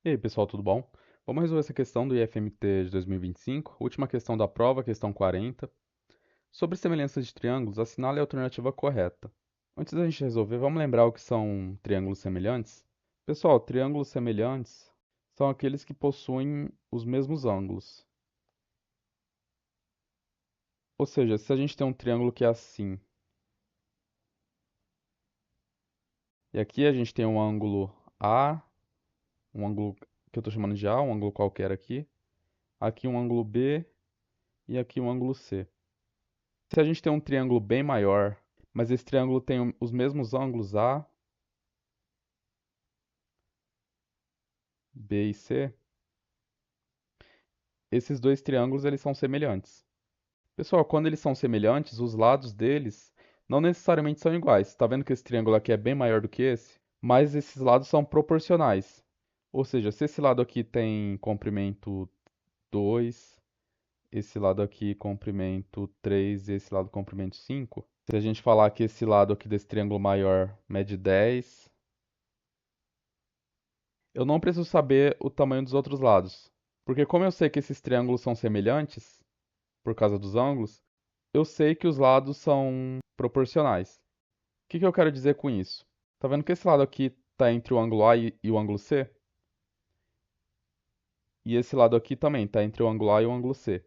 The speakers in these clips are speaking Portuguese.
E aí, pessoal, tudo bom? Vamos resolver essa questão do IFMT de 2025, última questão da prova, questão 40. Sobre semelhanças de triângulos, assinale a alternativa correta. Antes da gente resolver, vamos lembrar o que são triângulos semelhantes? Pessoal, triângulos semelhantes são aqueles que possuem os mesmos ângulos. Ou seja, se a gente tem um triângulo que é assim, e aqui a gente tem um ângulo A, um ângulo que eu estou chamando de A, um ângulo qualquer aqui um ângulo B e aqui um ângulo C. Se a gente tem um triângulo bem maior, mas esse triângulo tem os mesmos ângulos A, B e C, esses dois triângulos eles são semelhantes. Pessoal, quando eles são semelhantes, os lados deles não necessariamente são iguais. Está vendo que esse triângulo aqui é bem maior do que esse? Mas esses lados são proporcionais. Ou seja, se esse lado aqui tem comprimento 2, esse lado aqui comprimento 3 e esse lado comprimento 5, se a gente falar que esse lado aqui desse triângulo maior mede 10, eu não preciso saber o tamanho dos outros lados, porque como eu sei que esses triângulos são semelhantes, por causa dos ângulos, eu sei que os lados são proporcionais. O que eu quero dizer com isso? Tá vendo que esse lado aqui está entre o ângulo A e o ângulo C? E esse lado aqui também está entre o ângulo A e o ângulo C.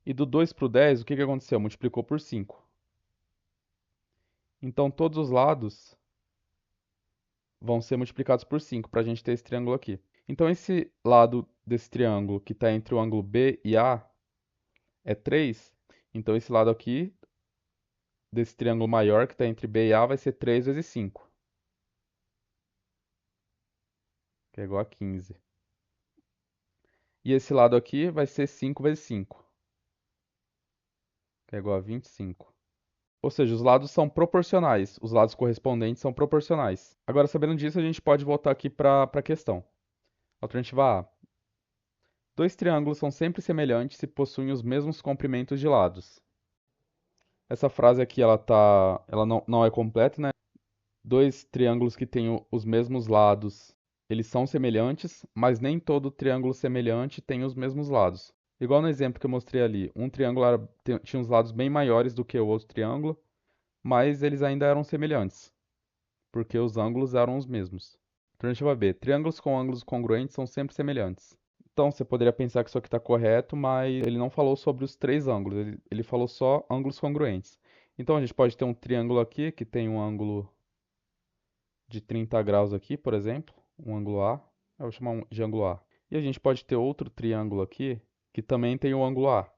E do 2 para o 10, o que aconteceu? Multiplicou por 5. Então todos os lados vão ser multiplicados por 5 para a gente ter esse triângulo aqui. Então esse lado desse triângulo que está entre o ângulo B e A é 3. Então esse lado aqui desse triângulo maior que está entre B e A vai ser 3 vezes 5, que é igual a 15. E esse lado aqui vai ser 5 vezes 5, que é igual a 25. Ou seja, os lados são proporcionais, os lados correspondentes são proporcionais. Agora, sabendo disso, a gente pode voltar aqui para a questão. Alternativa A. Dois triângulos são sempre semelhantes se possuem os mesmos comprimentos de lados. Essa frase aqui, ela não é completa, né? Dois triângulos que têm os mesmos lados, eles são semelhantes, mas nem todo triângulo semelhante tem os mesmos lados. Igual no exemplo que eu mostrei ali, um triângulo tinha uns lados bem maiores do que o outro triângulo, mas eles ainda eram semelhantes, porque os ângulos eram os mesmos. Alternativa B. Triângulos com ângulos congruentes são sempre semelhantes. Então, você poderia pensar que isso aqui está correto, mas ele não falou sobre os três ângulos, ele falou só ângulos congruentes. Então, a gente pode ter um triângulo aqui que tem um ângulo de 30 graus aqui, por exemplo, um ângulo A, eu vou chamar de ângulo A. E a gente pode ter outro triângulo aqui que também tem o ângulo A.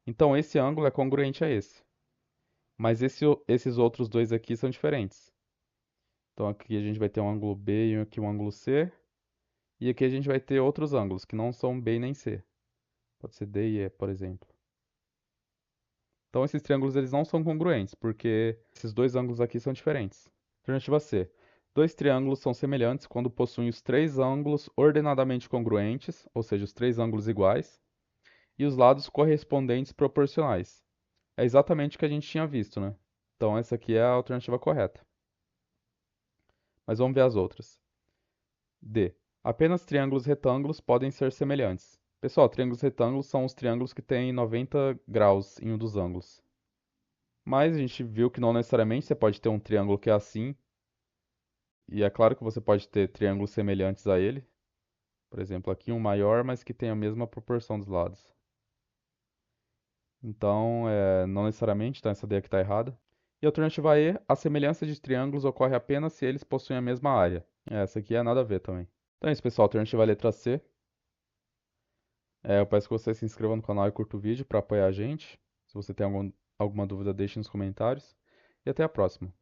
Então, esse ângulo é congruente a esse. Mas esses outros dois aqui são diferentes. Então, aqui a gente vai ter um ângulo B e aqui um ângulo C. E aqui a gente vai ter outros ângulos que não são B nem C. Pode ser D e E, por exemplo. Então, esses triângulos eles não são congruentes, porque esses dois ângulos aqui são diferentes. Alternativa C. Dois triângulos são semelhantes quando possuem os três ângulos ordenadamente congruentes, ou seja, os três ângulos iguais, e os lados correspondentes proporcionais. É exatamente o que a gente tinha visto, né? Então, essa aqui é a alternativa correta. Mas vamos ver as outras. D. Apenas triângulos retângulos podem ser semelhantes. Pessoal, triângulos retângulos são os triângulos que têm 90 graus em um dos ângulos. Mas a gente viu que não necessariamente você pode ter um triângulo que é assim. E é claro que você pode ter triângulos semelhantes a ele. Por exemplo, aqui um maior, mas que tem a mesma proporção dos lados. Então, não necessariamente, então essa D aqui está errada. E a alternativa E, a semelhança de triângulos ocorre apenas se eles possuem a mesma área. Essa aqui é nada a ver também. Então é isso, pessoal. Alternativa letra C. Eu peço que você se inscreva no canal e curta o vídeo para apoiar a gente. Se você tem alguma dúvida, deixe nos comentários. E até a próxima.